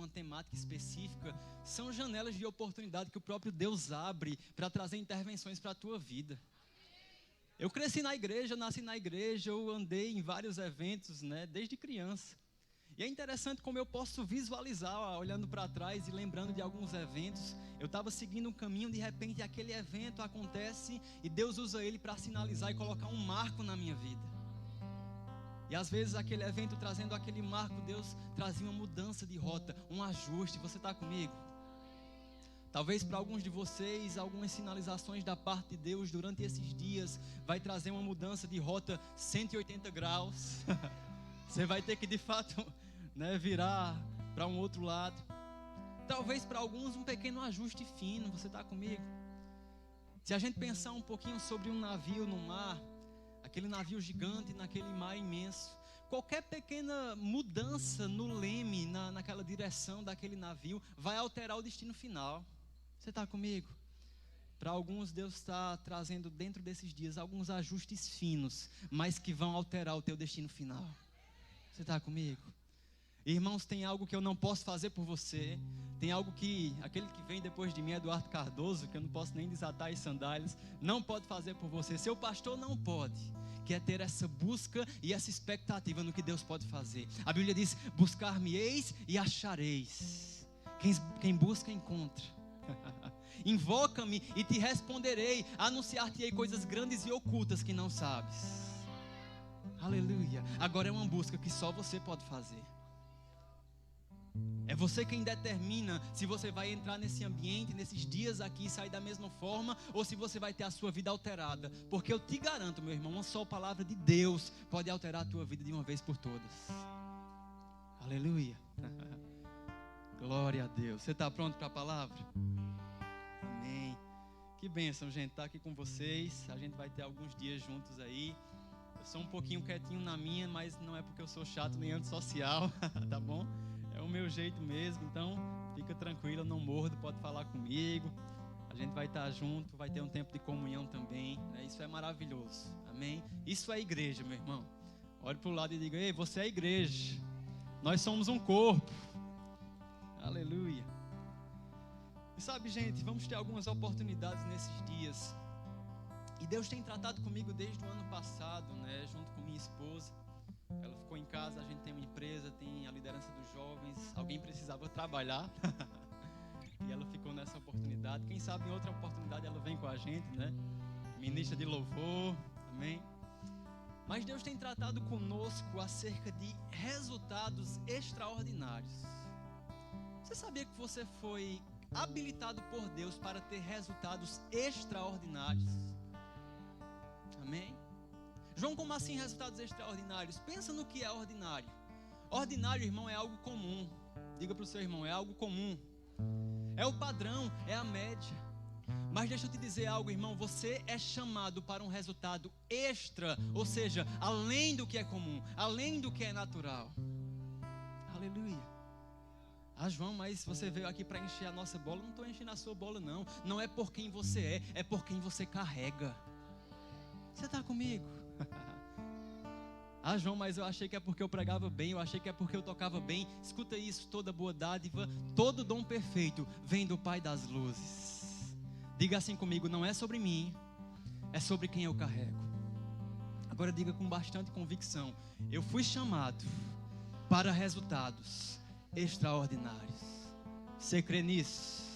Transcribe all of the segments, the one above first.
uma temática específica, são janelas de oportunidade que o próprio Deus abre para trazer intervenções para a tua vida. Eu cresci na igreja, nasci na igreja, eu andei em vários eventos, né, desde criança. E é interessante como eu posso visualizar, olhando para trás e lembrando de alguns eventos. Eu estava seguindo um caminho, de repente aquele evento acontece e Deus usa ele para sinalizar e colocar um marco na minha vida. E às vezes aquele evento trazendo aquele marco, Deus trazia uma mudança de rota, um ajuste. Você está comigo? Talvez para alguns de vocês, algumas sinalizações da parte de Deus durante esses dias vai trazer uma mudança de rota 180 graus. Você vai ter que de fato, né, virar para um outro lado. Talvez para alguns um pequeno ajuste fino. Você está comigo? Se a gente pensar um pouquinho sobre um navio no mar, aquele navio gigante naquele mar imenso, qualquer pequena mudança no leme, naquela direção daquele navio, vai alterar o destino final. Você está comigo? Para alguns Deus está trazendo dentro desses dias alguns ajustes finos, mas que vão alterar o teu destino final. Você está comigo? Irmãos, tem algo que eu não posso fazer por você. Tem algo que aquele que vem depois de mim, Eduardo Cardoso, que eu não posso nem desatar as sandálias, não pode fazer por você. Seu pastor não pode. Que é ter essa busca e essa expectativa no que Deus pode fazer. A Bíblia diz: buscar-me-eis e achareis. Quem busca, encontra. Invoca-me e te responderei. Anunciar-te-ei coisas grandes e ocultas que não sabes. Aleluia. Agora é uma busca que só você pode fazer. É você quem determina se você vai entrar nesse ambiente, nesses dias aqui e sair da mesma forma, ou se você vai ter a sua vida alterada. Porque eu te garanto, meu irmão, uma só palavra de Deus pode alterar a tua vida de uma vez por todas. Aleluia. Glória a Deus. Você está pronto para a palavra? Amém. Que bênção, gente, estar aqui com vocês. A gente vai ter alguns dias juntos aí. Eu sou um pouquinho quietinho na minha, mas não é porque eu sou chato nem antissocial, tá bom? É o meu jeito mesmo, então fica tranquilo, eu não mordo, pode falar comigo. A gente vai estar junto, vai ter um tempo de comunhão também, né? Isso é maravilhoso, amém? Isso é igreja, meu irmão. Olhe para o lado e diga: ei, você é igreja. Nós somos um corpo. Aleluia. E sabe, gente, vamos ter algumas oportunidades nesses dias. E Deus tem tratado comigo desde o ano passado, né? Junto com minha esposa. Ela ficou em casa, a gente tem uma empresa, tem a liderança dos jovens. Alguém precisava trabalhar. E ela ficou nessa oportunidade. Quem sabe em outra oportunidade ela vem com a gente, né? Ministra de louvor, amém? Mas Deus tem tratado conosco acerca de resultados extraordinários. Você sabia que você foi habilitado por Deus para ter resultados extraordinários? Amém? João, como assim resultados extraordinários? Pensa no que é ordinário. Ordinário, irmão, é algo comum. Diga para o seu irmão: é algo comum. É o padrão, é a média. Mas deixa eu te dizer algo, irmão. Você é chamado para um resultado extra, ou seja, além do que é comum, além do que é natural. Aleluia. Ah, João, mas você veio aqui para encher a nossa bola. Não estou enchendo a sua bola, não. Não é por quem você é por quem você carrega. Você está comigo? Ah, João, mas eu achei que é porque eu pregava bem, eu achei que é porque eu tocava bem. Escuta isso: toda boa dádiva, todo dom perfeito vem do Pai das luzes. Diga assim comigo: não é sobre mim, é sobre quem eu carrego. Agora diga com bastante convicção: eu fui chamado para resultados extraordinários. Você crê nisso?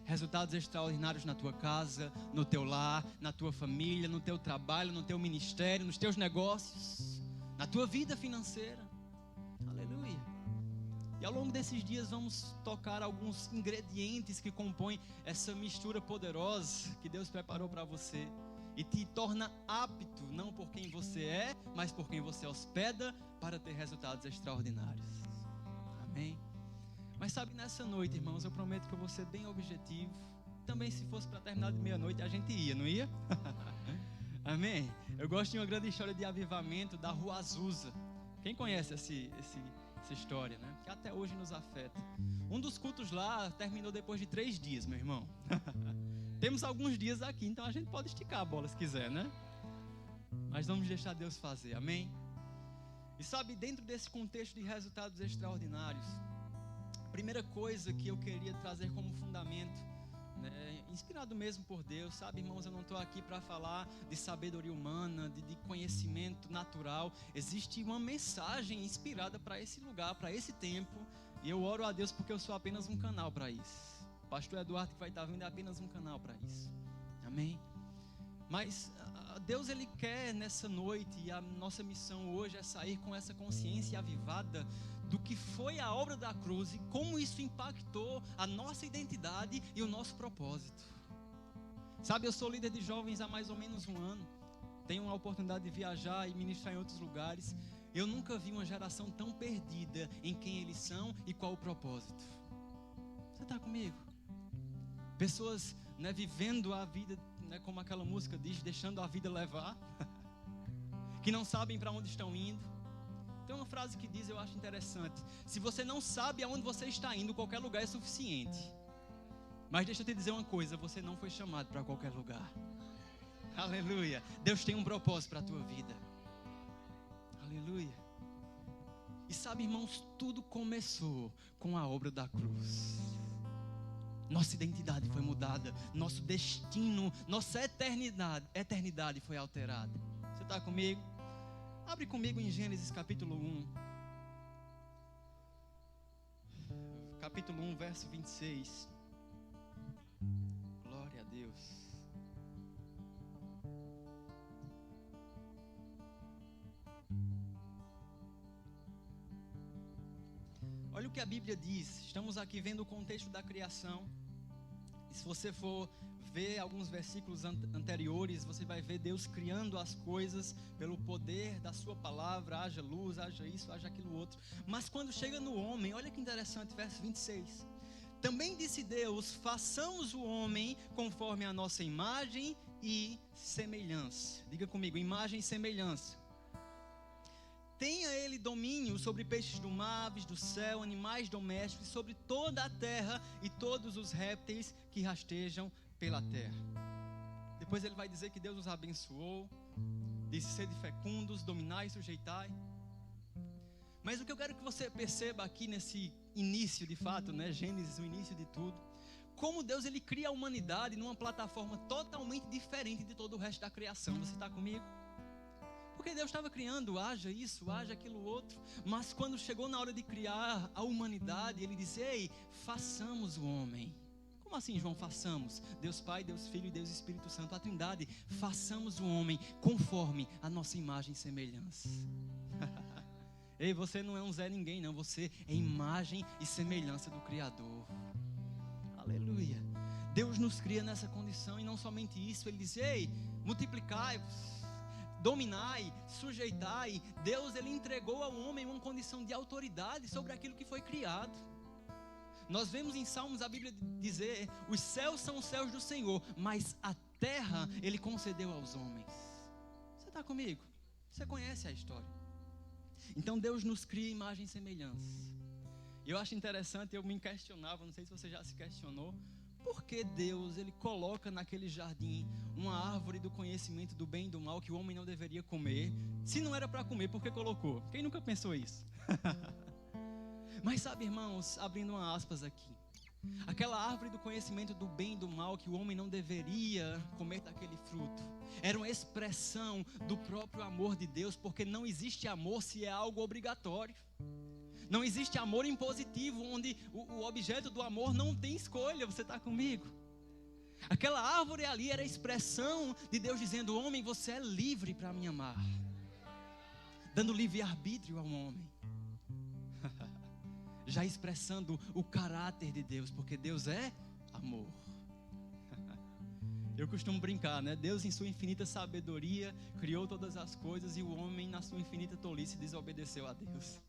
Resultados extraordinários na tua casa, no teu lar, na tua família, no teu trabalho, no teu ministério, nos teus negócios, na tua vida financeira. Aleluia. E ao longo desses dias vamos tocar alguns ingredientes que compõem essa mistura poderosa que Deus preparou para você e te torna apto, não por quem você é, mas por quem você hospeda, para ter resultados extraordinários. Amém? Mas sabe, nessa noite, irmãos, eu prometo que eu vou ser bem objetivo. Também, se fosse para terminar de meia-noite, a gente ia, não ia? Amém? Eu gosto de uma grande história de avivamento da Rua Azusa. Quem conhece essa história, né? Que até hoje nos afeta. Um dos cultos lá terminou depois de 3 dias, meu irmão. Temos alguns dias aqui, então a gente pode esticar a bola se quiser, né? Mas vamos deixar Deus fazer, amém? E sabe, dentro desse contexto de resultados extraordinários, Primeira coisa que eu queria trazer como fundamento, né, inspirado mesmo por Deus, sabe, irmãos, eu não estou aqui para falar de sabedoria humana, de conhecimento natural. Existe uma mensagem inspirada para esse lugar, para esse tempo, e eu oro a Deus porque eu sou apenas um canal para isso. O pastor Eduardo que vai estar vindo é apenas um canal para isso. Amém? Mas Deus, Ele quer nessa noite, e a nossa missão hoje é sair com essa consciência avivada do que foi a obra da cruz e como isso impactou a nossa identidade e o nosso propósito. Sabe, eu sou líder de jovens há mais ou menos um ano, tenho a oportunidade de viajar e ministrar em outros lugares. Eu nunca vi uma geração tão perdida em quem eles são e qual o propósito. Você está comigo? Pessoas, né, vivendo a vida, né, como aquela música diz, deixando a vida levar, que não sabem para onde estão indo. Tem uma frase que diz, eu acho interessante: se você não sabe aonde você está indo, qualquer lugar é suficiente. Mas deixa eu te dizer uma coisa, você não foi chamado para qualquer lugar. Aleluia. Deus tem um propósito para a tua vida. Aleluia. E sabe, irmãos, tudo começou com a obra da cruz. Nossa identidade foi mudada, nosso destino, nossa eternidade foi alterada. Você está comigo? Abre comigo em Gênesis capítulo 1. Capítulo 1, verso 26. Glória a Deus. Olha o que a Bíblia diz. Estamos aqui vendo o contexto da criação. E se você for ver alguns versículos anteriores, você vai ver Deus criando as coisas pelo poder da sua palavra. Haja luz, haja isso, haja aquilo outro. Mas quando chega no homem, olha que interessante, verso 26. Também disse Deus: façamos o homem conforme a nossa imagem e semelhança. Diga comigo, imagem e semelhança. Tenha ele domínio sobre peixes do mar, aves do céu, animais domésticos, sobre toda a terra e todos os répteis que rastejam pela terra. Depois ele vai dizer que Deus os abençoou, disse: sede fecundos, dominai e sujeitai. Mas o que eu quero que você perceba aqui nesse início de fato, né, Gênesis, o início de tudo, como Deus, ele cria a humanidade numa plataforma totalmente diferente de todo o resto da criação. Você está comigo? Porque Deus estava criando, haja isso, haja aquilo outro. Mas quando chegou na hora de criar a humanidade, Ele disse: ei, façamos o homem. Como assim, João, façamos? Deus Pai, Deus Filho e Deus Espírito Santo, a Trindade. Façamos o homem conforme a nossa imagem e semelhança. Ei, você não é um Zé Ninguém, não. Você é imagem e semelhança do Criador. Aleluia. Deus nos cria nessa condição, e não somente isso. Ele diz: ei, multiplicai-vos, dominai, sujeitai. Deus, ele entregou ao homem uma condição de autoridade sobre aquilo que foi criado. Nós vemos em Salmos a Bíblia dizer: os céus são os céus do Senhor, mas a terra ele concedeu aos homens. Você está comigo? Você conhece a história. Então Deus nos cria imagem e semelhança. Eu acho interessante, eu me questionava, não sei se você já se questionou, por que Deus, ele coloca naquele jardim uma árvore do conhecimento do bem e do mal que o homem não deveria comer? Se não era para comer, por que colocou? Quem nunca pensou isso? Mas sabe, irmãos, abrindo uma aspas aqui, aquela árvore do conhecimento do bem e do mal que o homem não deveria comer daquele fruto, era uma expressão do próprio amor de Deus, porque não existe amor se é algo obrigatório. Não existe amor impositivo, onde o objeto do amor não tem escolha. Você está comigo? Aquela árvore ali era a expressão de Deus dizendo: homem, você é livre para me amar, dando livre-arbítrio ao homem. Já expressando o caráter de Deus, porque Deus é amor. Eu costumo brincar, né? Deus, em sua infinita sabedoria, criou todas as coisas, e o homem, na sua infinita tolice, desobedeceu a Deus.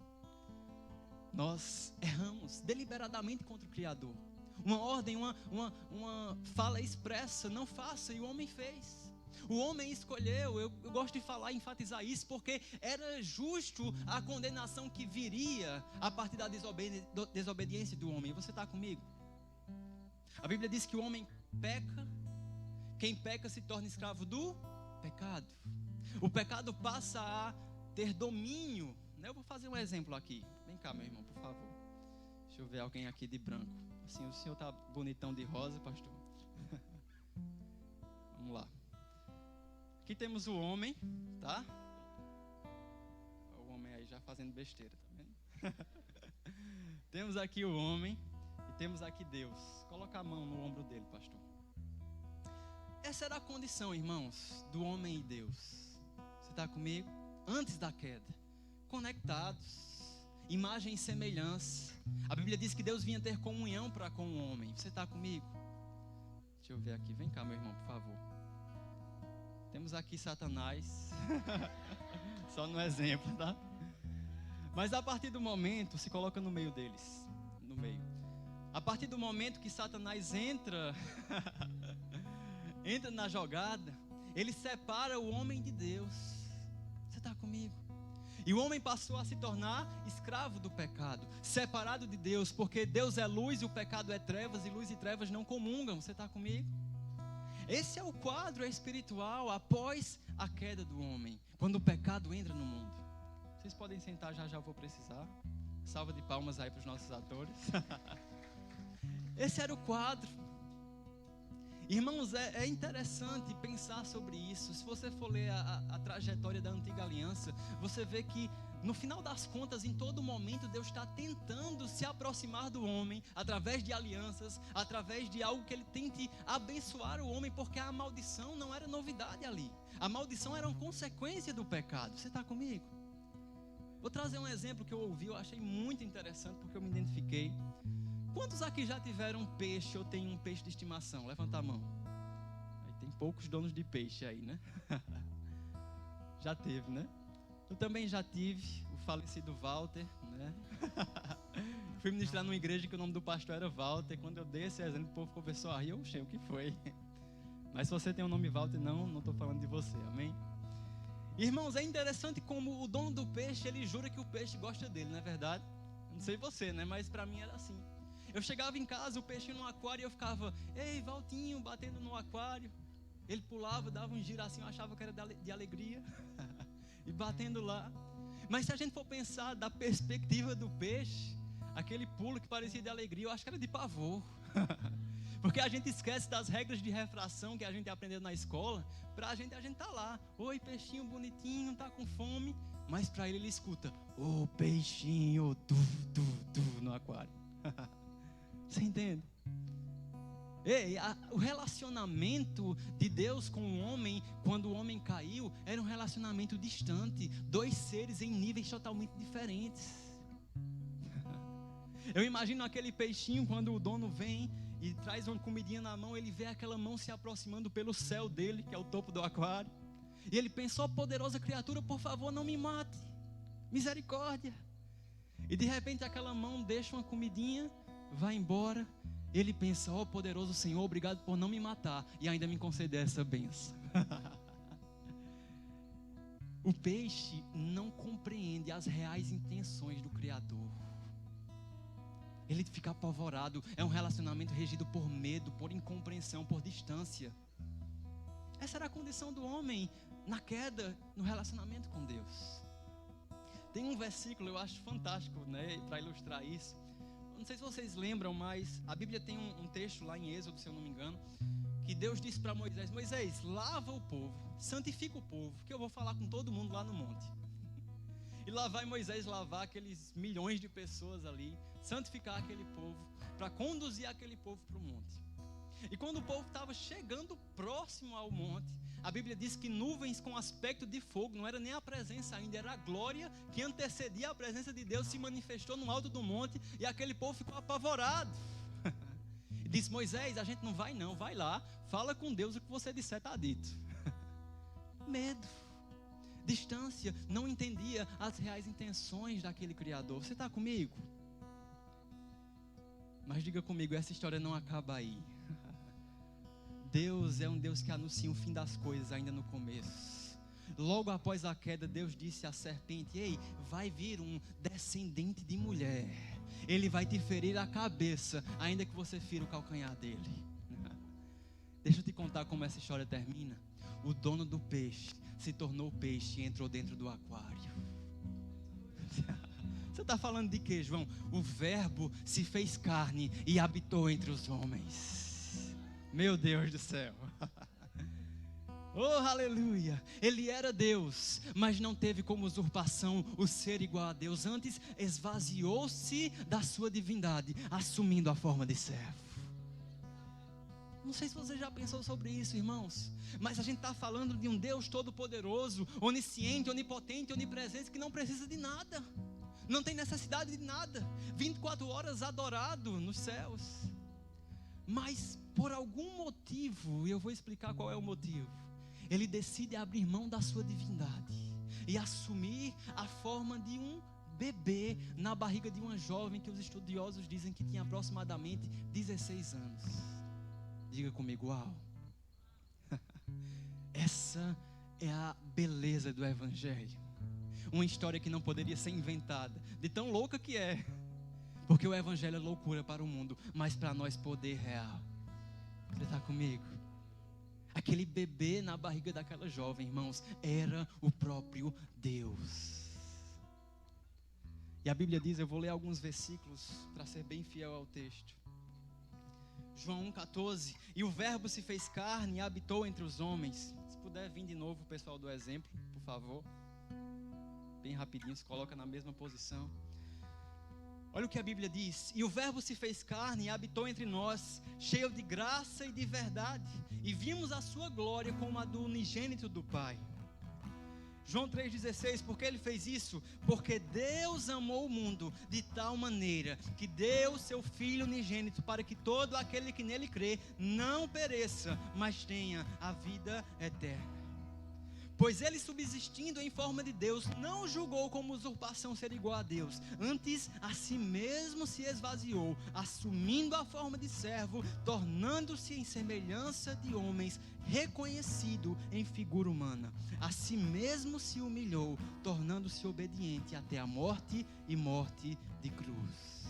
Nós erramos deliberadamente contra o Criador. Uma ordem, uma fala expressa: não faça, e o homem fez. O homem escolheu. Eu gosto de falar, enfatizar isso, porque era justo a condenação que viria a partir da desobediência do homem. Você está comigo? A Bíblia diz que o homem peca. Quem peca se torna escravo do pecado. O pecado passa a ter domínio. Eu vou fazer um exemplo aqui. Vem cá, meu irmão, por favor. Deixa eu ver alguém aqui de branco. Assim, o senhor tá bonitão de rosa, pastor. Vamos lá. Aqui temos o homem, tá? O homem aí já fazendo besteira, tá vendo? Temos aqui o homem e temos aqui Deus. Coloca a mão no ombro dele, pastor. Essa era a condição, irmãos, do homem e Deus. Você está comigo? Antes da queda. Conectados. Imagem e semelhança. A Bíblia diz que Deus vinha ter comunhão para com o homem. Você está comigo? Deixa eu ver aqui. Vem cá, meu irmão, por favor. Temos aqui Satanás. Só no exemplo, tá? Mas a partir do momento, se coloca no meio deles. No meio. A partir do momento que Satanás entra na jogada, ele separa o homem de Deus. Você está comigo? E o homem passou a se tornar escravo do pecado, separado de Deus, porque Deus é luz e o pecado é trevas, e luz e trevas não comungam. Você está comigo? Esse é o quadro espiritual após a queda do homem, quando o pecado entra no mundo. Vocês podem sentar, já vou precisar. Salva de palmas aí para os nossos atores. Esse era o quadro. Irmãos, é interessante pensar sobre isso. Se você for ler a trajetória da antiga aliança, você vê que no final das contas, em todo momento, Deus está tentando se aproximar do homem através de alianças, através de algo que ele tente abençoar o homem, porque a maldição não era novidade ali. A maldição era uma consequência do pecado. Você está comigo? Vou trazer um exemplo que eu ouvi, eu achei muito interessante, porque eu me identifiquei. Quantos aqui já tiveram peixe ou tem um peixe de estimação? Levanta a mão. Aí tem poucos donos de peixe aí, né? Já teve, né? Eu também já tive, o falecido Walter, né? Fui ministrar numa igreja que o nome do pastor era Walter. Quando eu dei esse exemplo, o povo começou a rir. Eu achei, o que foi? Mas se você tem o nome Walter, não estou falando de você, amém? Irmãos, é interessante como o dono do peixe, ele jura que o peixe gosta dele, não é verdade? Não sei você, né? Mas para mim era assim. Eu chegava em casa, o peixinho no aquário, e eu ficava, ei, Valtinho, batendo no aquário. Ele pulava, dava um giro assim, eu achava que era de alegria. E batendo lá. Mas se a gente for pensar da perspectiva do peixe, aquele pulo que parecia de alegria, eu acho que era de pavor. Porque a gente esquece das regras de refração que a gente aprendeu na escola. A gente tá lá, oi peixinho bonitinho, tá com fome. Mas para ele escuta, ô peixinho, no aquário. Você entende? Ei, o relacionamento de Deus com o homem, quando o homem caiu, era um relacionamento distante. Dois seres em níveis totalmente diferentes. Eu imagino aquele peixinho, quando o dono vem e traz uma comidinha na mão, ele vê aquela mão se aproximando pelo céu dele, que é o topo do aquário. E ele pensa, ó poderosa criatura, por favor não me mate. Misericórdia. E de repente aquela mão deixa uma comidinha, vai embora. Ele pensa, ó poderoso Senhor, obrigado por não me matar e ainda me conceder essa bênção. O peixe não compreende as reais intenções do Criador. Ele fica apavorado. É um relacionamento regido por medo, por incompreensão, por distância. Essa era a condição do homem na queda, no relacionamento com Deus. Tem um versículo, eu acho fantástico, né, para ilustrar isso. Não sei se vocês lembram, mas a Bíblia tem um texto lá em Êxodo, se eu não me engano, que Deus disse para Moisés, Moisés, lava o povo, santifica o povo, que eu vou falar com todo mundo lá no monte. E lá vai Moisés lavar aqueles milhões de pessoas ali, santificar aquele povo, para conduzir aquele povo para o monte. E quando o povo estava chegando próximo ao monte, a Bíblia diz que nuvens com aspecto de fogo, não era nem a presença ainda, era a glória que antecedia a presença de Deus, se manifestou no alto do monte, e aquele povo ficou apavorado. E disse, Moisés, a gente não vai não, vai lá, fala com Deus, o que você disser está dito. Medo, distância, não entendia as reais intenções daquele Criador. Você está comigo? Mas diga comigo, essa história não acaba aí. Deus é um Deus que anuncia o fim das coisas ainda no começo. Logo após a queda, Deus disse à serpente, ei, vai vir um descendente de mulher. Ele vai te ferir a cabeça, ainda que você fira o calcanhar dele. Deixa eu te contar como essa história termina. O dono do peixe se tornou peixe e entrou dentro do aquário. Você está falando de quê, João? O verbo se fez carne e habitou entre os homens. Meu Deus do céu. Oh, aleluia. Ele era Deus, mas não teve como usurpação o ser igual a Deus. Antes esvaziou-se da sua divindade, assumindo a forma de servo. Não sei se você já pensou sobre isso, irmãos, mas a gente está falando de um Deus todo-poderoso, onisciente, onipotente, onipresente, que não precisa de nada. Não tem necessidade de nada, 24 horas adorado nos céus. Mas por algum motivo, e eu vou explicar qual é o motivo, ele decide abrir mão da sua divindade e assumir a forma de um bebê na barriga de uma jovem que os estudiosos dizem que tinha aproximadamente 16 anos. Diga comigo, uau. Essa é a beleza do Evangelho. Uma história que não poderia ser inventada, de tão louca que é. Porque o Evangelho é loucura para o mundo, mas para nós poder real. Você está comigo? Aquele bebê na barriga daquela jovem, irmãos, era o próprio Deus. E a Bíblia diz, eu vou ler alguns versículos para ser bem fiel ao texto. João 1,14, e o verbo se fez carne e habitou entre os homens. Se puder vir de novo o pessoal do exemplo, por favor. Bem rapidinho, se coloca na mesma posição. Olha o que a Bíblia diz. E o verbo se fez carne e habitou entre nós, cheio de graça e de verdade. E vimos a sua glória como a do unigênito do Pai. João 3,16, por que ele fez isso? Porque Deus amou o mundo de tal maneira que deu seu Filho unigênito para que todo aquele que nele crê não pereça, mas tenha a vida eterna. Pois ele, subsistindo em forma de Deus, não julgou como usurpação ser igual a Deus. Antes, a si mesmo se esvaziou, assumindo a forma de servo, tornando-se em semelhança de homens, reconhecido em figura humana. A si mesmo se humilhou, tornando-se obediente até a morte e morte de cruz.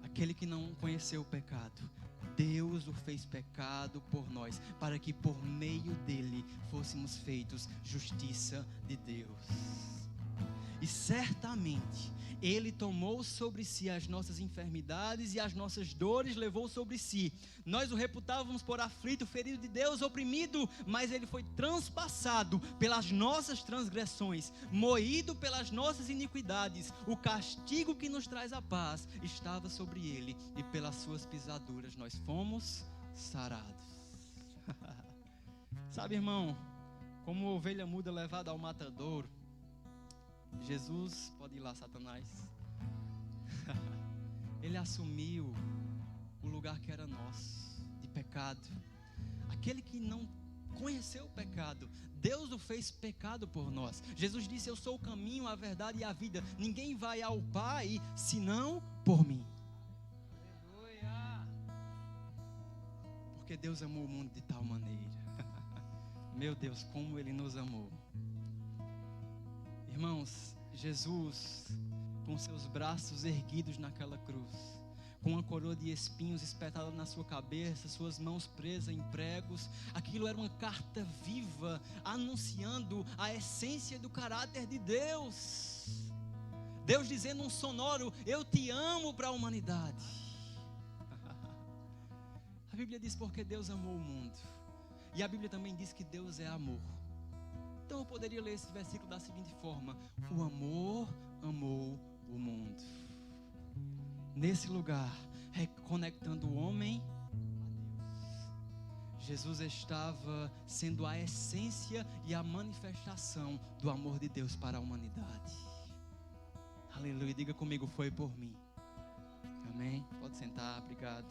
Aquele que não conheceu o pecado, Deus o fez pecado por nós, para que por meio dele fôssemos feitos justiça de Deus. E certamente ele tomou sobre si as nossas enfermidades e as nossas dores levou sobre si. Nós o reputávamos por aflito, ferido de Deus, oprimido, mas ele foi transpassado pelas nossas transgressões, moído pelas nossas iniquidades. O castigo que nos traz a paz estava sobre ele, e pelas suas pisaduras nós fomos sarados. Sabe, irmão, como ovelha muda levada ao matadouro, Jesus, pode ir lá, Satanás. Ele assumiu o lugar que era nosso, de pecado. Aquele que não conheceu o pecado, Deus o fez pecado por nós. Jesus disse, eu sou o caminho, a verdade e a vida. Ninguém vai ao Pai, senão por mim. Aleluia. Porque Deus amou o mundo de tal maneira. Meu Deus, como Ele nos amou. Irmãos, Jesus, com seus braços erguidos naquela cruz, com uma coroa de espinhos espetada na sua cabeça, suas mãos presas em pregos, aquilo era uma carta viva, anunciando a essência do caráter de Deus. Deus dizendo um sonoro, eu te amo para a humanidade. A Bíblia diz porque Deus amou o mundo, e a Bíblia também diz que Deus é amor. Então eu poderia ler esse versículo da seguinte forma: o amor amou o mundo. Nesse lugar, reconectando o homem a Deus, Jesus estava sendo a essência e a manifestação do amor de Deus para a humanidade. Aleluia, diga comigo, foi por mim. Amém? Pode sentar, obrigado.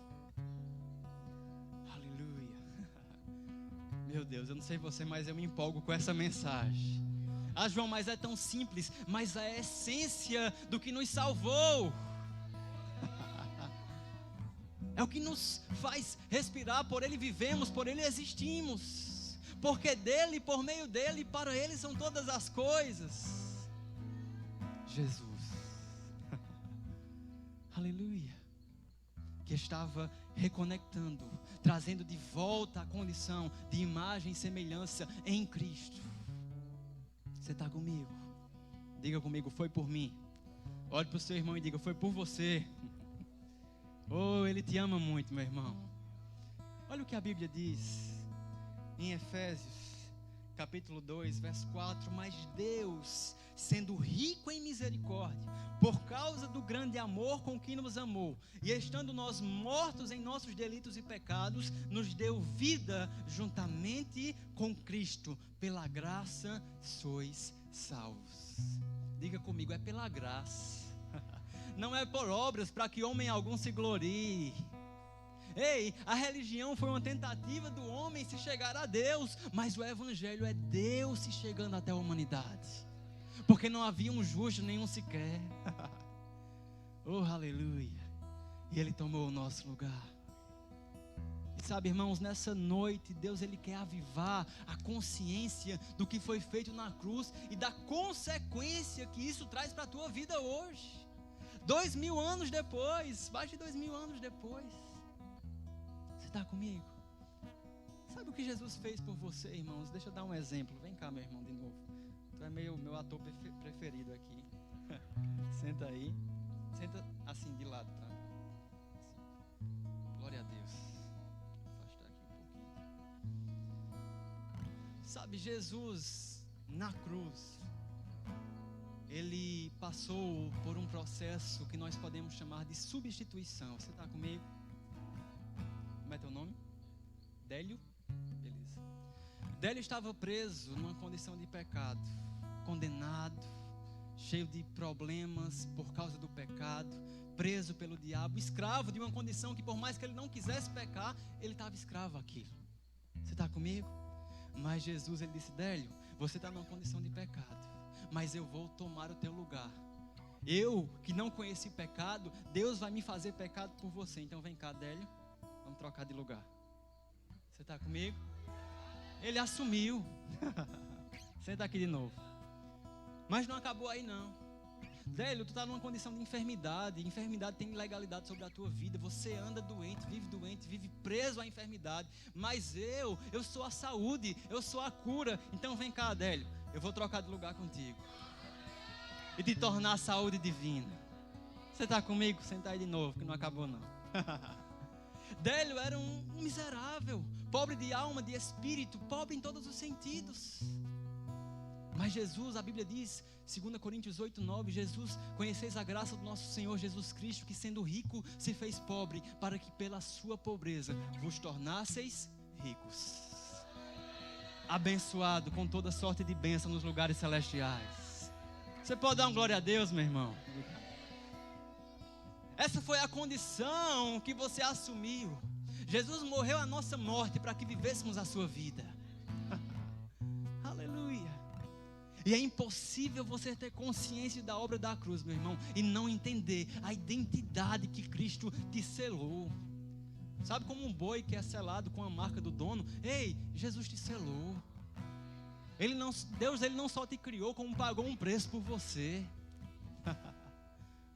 Meu Deus, eu não sei você, mas eu me empolgo com essa mensagem. Ah, João, mas é tão simples, mas a essência do que nos salvou. É o que nos faz respirar, por Ele vivemos, por Ele existimos. Porque dEle, por meio dEle, para Ele são todas as coisas. Jesus. Aleluia. Que estava reconectando, trazendo de volta a condição de imagem e semelhança em Cristo. Você está comigo? Diga comigo, foi por mim. Olhe para o seu irmão e diga, foi por você. Oh, Ele te ama muito, meu irmão. Olha o que a Bíblia diz em Efésios, capítulo 2, verso 4. Mas Deus, sendo rico em misericórdia, por causa do grande amor com que nos amou, e estando nós mortos em nossos delitos e pecados, nos deu vida juntamente com Cristo. Pela graça sois salvos. Diga comigo, é pela graça. Não é por obras, para que homem algum se glorie. Ei, a religião foi uma tentativa do homem se chegar a Deus, mas o evangelho é Deus se chegando até a humanidade, porque não havia um justo nenhum sequer. Oh, aleluia. E Ele tomou o nosso lugar. E sabe, irmãos, nessa noite Deus, Ele quer avivar a consciência do que foi feito na cruz e da consequência que isso traz para a tua vida hoje. 2000 anos depois, mais de 2000 anos depois. Você está comigo? Sabe o que Jesus fez por você, irmãos? Deixa eu dar um exemplo. Vem cá, meu irmão, de novo. Tu é meu ator preferido aqui. Senta aí. Senta assim, de lado para mim. Glória a Deus. Vou afastar aqui um pouquinho. Sabe, Jesus na cruz, Ele passou por um processo que nós podemos chamar de substituição. Você está comigo? Como é teu nome? Délio? Beleza. Délio estava preso numa condição de pecado, condenado, cheio de problemas por causa do pecado, preso pelo diabo, escravo de uma condição que, por mais que ele não quisesse pecar, ele estava escravo àquilo. Você está comigo? Mas Jesus, Ele disse: Délio, você está numa condição de pecado, mas eu vou tomar o teu lugar. Eu, que não conheci pecado, Deus vai me fazer pecado por você. Então vem cá, Délio, vamos trocar de lugar. Você está comigo? Ele assumiu. Senta aqui de novo. Mas não acabou aí não. Délio, tu está numa condição de enfermidade. Enfermidade tem ilegalidade sobre a tua vida. Você anda doente, vive preso à enfermidade. Mas eu sou a saúde, eu sou a cura. Então vem cá, Délio, eu vou trocar de lugar contigo e te tornar a saúde divina. Você está comigo? Senta aí de novo, que não acabou não. Délio era um miserável, pobre de alma, de espírito, pobre em todos os sentidos. Mas Jesus, a Bíblia diz, 2 Coríntios 8:9, Jesus, conheceis a graça do nosso Senhor Jesus Cristo, que sendo rico se fez pobre, para que pela sua pobreza vos tornasseis ricos. Abençoado com toda sorte de bênção nos lugares celestiais. Você pode dar uma glória a Deus, meu irmão? Essa foi a condição que você assumiu. Jesus morreu a nossa morte para que vivêssemos a sua vida. Aleluia. E é impossível você ter consciência da obra da cruz, meu irmão, e não entender a identidade que Cristo te selou. Sabe como um boi que é selado com a marca do dono? Ei, Jesus te selou. Deus, Ele não só te criou, como pagou um preço por você.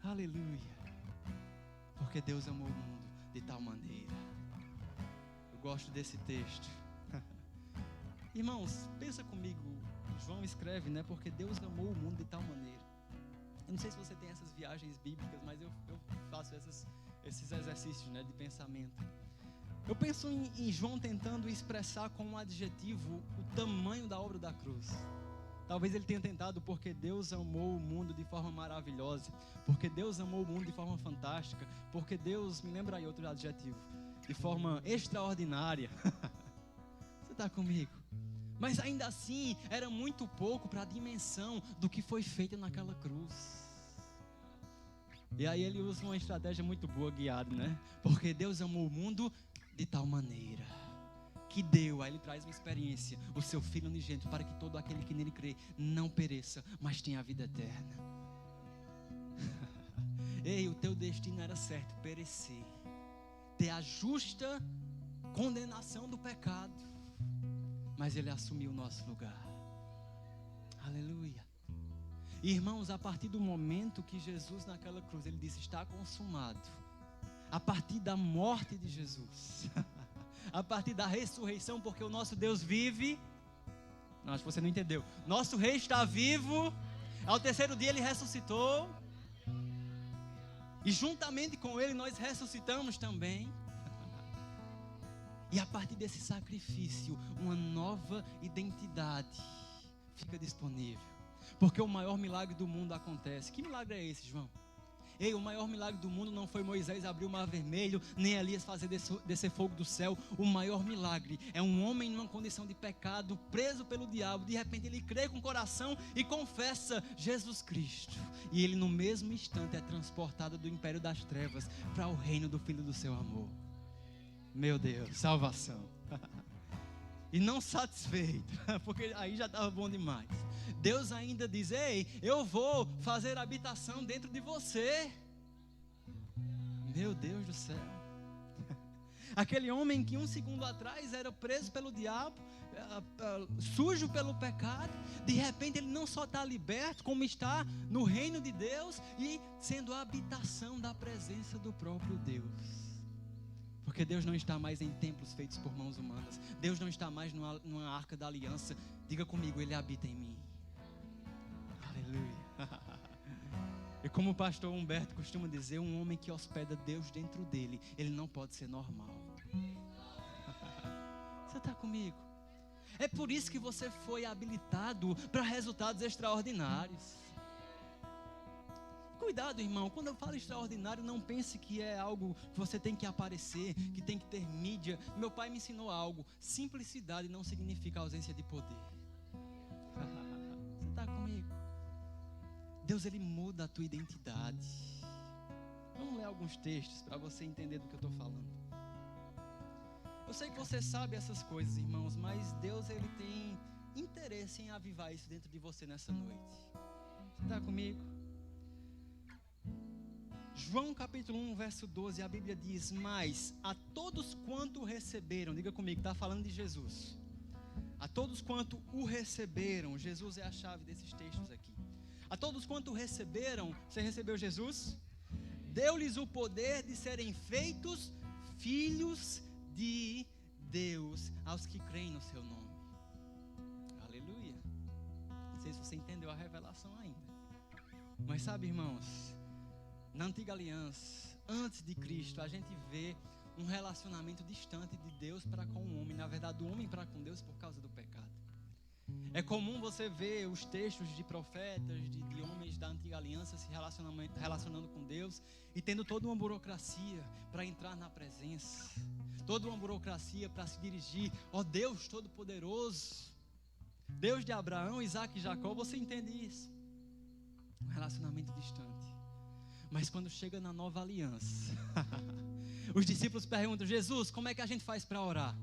Aleluia. Porque Deus amou o mundo de tal maneira. Eu gosto desse texto. Irmãos, pensa comigo. João escreve, né? Porque Deus amou o mundo de tal maneira. Eu não sei se você tem essas viagens bíblicas, mas eu faço esses exercícios, né, de pensamento. Eu penso em João tentando expressar com um adjetivo o tamanho da obra da cruz. Talvez ele tenha tentado porque Deus amou o mundo de forma maravilhosa, porque Deus amou o mundo de forma fantástica, porque Deus, me lembra aí outro adjetivo, de forma extraordinária. Você está comigo? Mas ainda assim, era muito pouco para a dimensão do que foi feito naquela cruz. E aí ele usa uma estratégia muito boa, guiado, né? Porque Deus amou o mundo de tal maneira que deu, aí ele traz uma experiência, o seu Filho unigênito, para que todo aquele que nele crê não pereça, mas tenha a vida eterna. Ei, o teu destino era certo, perecer, ter a justa condenação do pecado, mas Ele assumiu o nosso lugar. Aleluia. Irmãos, a partir do momento que Jesus naquela cruz, Ele disse: está consumado. A partir da morte de Jesus, a partir da ressurreição, porque o nosso Deus vive. Não, acho que você não entendeu. Nosso Rei está vivo. Ao terceiro dia ele ressuscitou. E juntamente com ele nós ressuscitamos também. E a partir desse sacrifício, uma nova identidade fica disponível. Porque o maior milagre do mundo acontece. Que milagre é esse, João? Ei, o maior milagre do mundo não foi Moisés abrir o mar vermelho, nem Elias fazer descer fogo do céu. O maior milagre é um homem numa condição de pecado, preso pelo diabo. De repente ele crê com o coração e confessa Jesus Cristo. E ele no mesmo instante é transportado do império das trevas para o reino do Filho do seu amor. Meu Deus, salvação. E não satisfeito, porque aí já estava bom demais. Deus ainda diz: ei, eu vou fazer habitação dentro de você. Meu Deus do céu. Aquele homem que um segundo atrás era preso pelo diabo, sujo pelo pecado, de repente ele não só está liberto, como está no reino de Deus e sendo a habitação da presença do próprio Deus. Porque Deus não está mais em templos feitos por mãos humanas. Deus não está mais numa arca da aliança. Diga comigo, Ele habita em mim. Aleluia. E como o pastor Humberto costuma dizer, um homem que hospeda Deus dentro dele, ele não pode ser normal. Você está comigo? É por isso que você foi habilitado para resultados extraordinários. Cuidado, irmão, quando eu falo extraordinário, não pense que é algo que você tem que aparecer, que tem que ter mídia. Meu pai me ensinou algo: simplicidade não significa ausência de poder. Você está comigo? Deus, Ele muda a tua identidade. Vamos ler alguns textos para você entender do que eu estou falando. Eu sei que você sabe essas coisas, irmãos, mas Deus, Ele tem interesse em avivar isso dentro de você nessa noite. Você está comigo? João capítulo 1, verso 12, a Bíblia diz: mas a todos quanto receberam, diga comigo, está falando de Jesus. A todos quanto o receberam, Jesus é a chave desses textos aqui. A todos quanto receberam, você recebeu Jesus? Deu-lhes o poder de serem feitos filhos de Deus, aos que creem no seu nome. Aleluia. Não sei se você entendeu a revelação ainda. Mas sabe, irmãos, na antiga aliança, antes de Cristo, a gente vê um relacionamento distante de Deus para com o homem. Na verdade, do homem para com Deus por causa do pecado. É comum você ver os textos de profetas, de homens da antiga aliança se relacionando com Deus e tendo toda uma burocracia para entrar na presença. Toda uma burocracia para se dirigir. Ó Deus Todo-Poderoso, Deus de Abraão, Isaac e Jacó. Você entende isso? Um relacionamento distante. Mas quando chega na nova aliança, os discípulos perguntam: Jesus, como é que a gente faz para orar?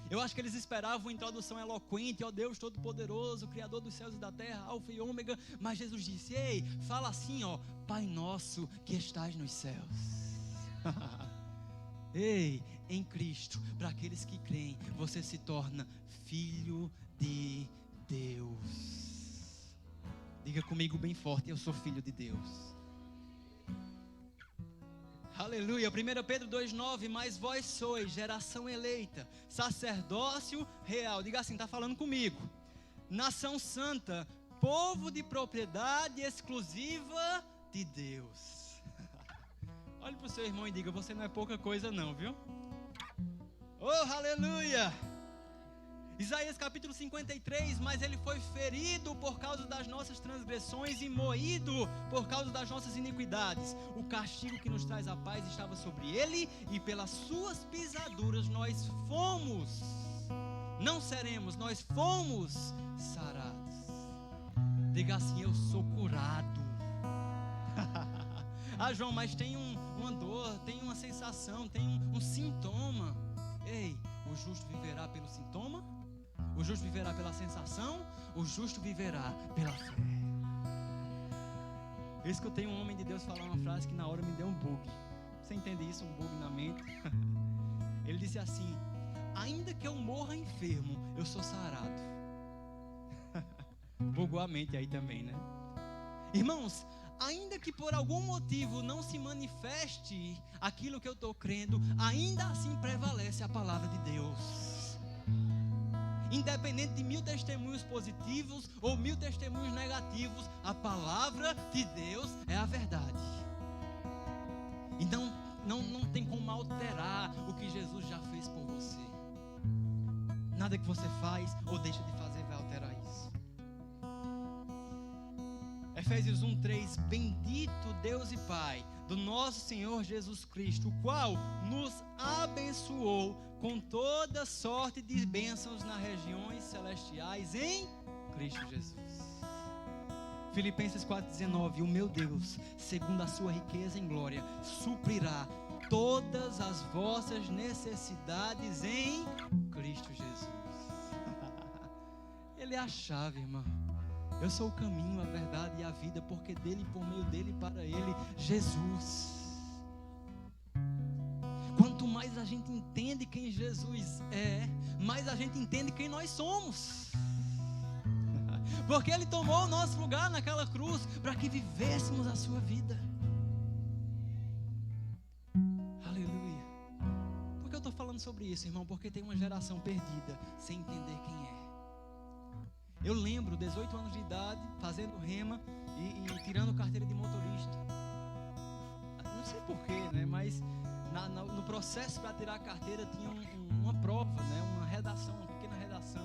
Eu acho que eles esperavam uma introdução eloquente: ó Deus Todo-Poderoso, Criador dos céus e da terra, Alfa e Ômega. Mas Jesus disse: ei, fala assim, ó, Pai nosso que estás nos céus. Ei, em Cristo, para aqueles que creem, você se torna filho de Deus. Diga comigo bem forte: eu sou filho de Deus. Aleluia. 1 Pedro 2,9: mas vós sois geração eleita, sacerdócio real. Diga assim, está falando comigo. Nação santa, povo de propriedade exclusiva de Deus. Olhe para o seu irmão e diga: você não é pouca coisa não, viu? Oh, aleluia. Isaías capítulo 53: mas ele foi ferido por causa das nossas transgressões e moído por causa das nossas iniquidades. O castigo que nos traz a paz estava sobre ele, e pelas suas pisaduras nós fomos, não seremos, nós fomos sarados. Diga assim: eu sou curado. Ah, João, mas tem uma dor, tem uma sensação, tem um sintoma. Ei, o justo viverá pelo sintoma? O justo viverá pela sensação, o justo viverá pela fé. Eu escutei um homem de Deus falar uma frase que na hora me deu um bug. Você entende isso? Um bug na mente? Ele disse assim: ainda que eu morra enfermo, eu sou sarado. Bugou a mente aí também, né? Irmãos, ainda que por algum motivo não se manifeste aquilo que eu estou crendo, ainda assim prevalece a palavra de Deus. independente de 1000 testemunhos positivos ou 1000 testemunhos negativos, a palavra de Deus é a verdade. E não tem como alterar o que Jesus já fez por você. Nada que você faz ou deixa de fazer vai alterar isso. Efésios 1:3: Bendito Deus e Pai do nosso Senhor Jesus Cristo, o qual nos abençoou com toda sorte de bênçãos nas regiões celestiais em Cristo Jesus. Filipenses 4:19: O meu Deus, segundo a sua riqueza em glória, suprirá todas as vossas necessidades em Cristo Jesus. Ele é a chave, irmão. Eu sou o caminho, a verdade e a vida, porque dele, por meio dele, para ele, Jesus. Quanto mais a gente entende quem Jesus é, mais a gente entende quem nós somos. Porque ele tomou o nosso lugar naquela cruz para que vivêssemos a sua vida. Aleluia. Por que eu estou falando sobre isso, irmão? Porque tem uma geração perdida sem entender quem é. Eu lembro, 18 anos de idade, fazendo rema e tirando carteira de motorista. Não sei porquê, né? Mas no processo para tirar a carteira tinha uma prova, né? Uma redação, uma pequena redação.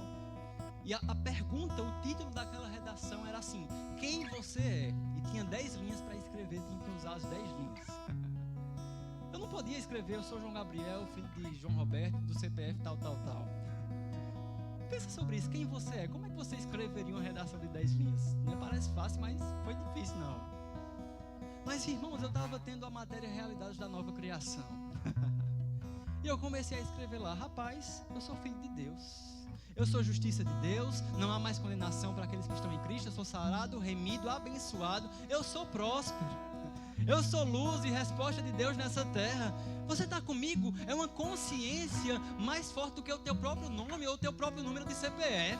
E a pergunta, o título daquela redação era assim: quem você é? E tinha 10 linhas para escrever, tinha que usar as 10 linhas. Eu não podia escrever, eu sou João Gabriel, filho de João Roberto, do CPF tal. Pensa sobre isso, quem você é? Como é que você escreveria uma redação de 10 linhas? Não parece fácil, mas foi difícil não. Mas irmãos, eu estava tendo a matéria Realidades da Nova Criação. E eu comecei a escrever lá: rapaz, eu sou filho de Deus, eu sou justiça de Deus, não há mais condenação para aqueles que estão em Cristo, eu sou sarado, remido, abençoado, eu sou próspero, eu sou luz e resposta de Deus nessa terra. Você está comigo? É uma consciência mais forte do que o teu próprio nome ou o teu próprio número de CPF.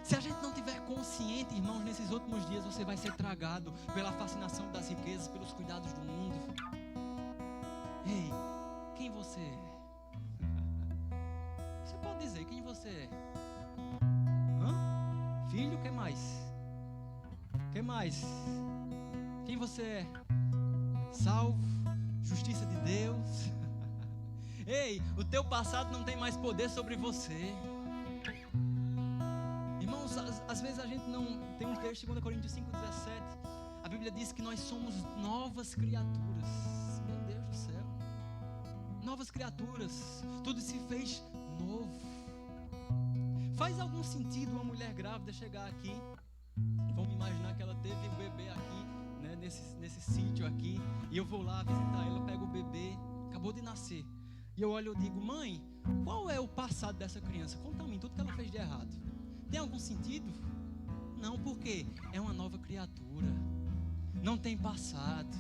Se a gente não tiver consciente, irmãos, nesses últimos dias você vai ser tragado pela fascinação das riquezas, pelos cuidados do mundo. Ei, quem você é? Você pode dizer quem você é? Filho, o que mais? O que mais? Quem você é? Salvo, justiça de Deus. Ei, o teu passado não tem mais poder sobre você. Irmãos, às vezes a gente não tem um texto, 2 Coríntios 5:17. A Bíblia diz que nós somos novas criaturas. Meu Deus do céu. Novas criaturas. Tudo se fez novo. Faz algum sentido uma mulher grávida chegar aqui? Vamos imaginar que ela teve o bebê aqui, né, nesse sítio aqui, e eu vou lá visitar ela, eu pego o bebê, acabou de nascer, e eu olho e digo: mãe, qual é o passado dessa criança? Conta a mim tudo que ela fez de errado. Tem algum sentido? Não, porque é uma nova criatura, não tem passado.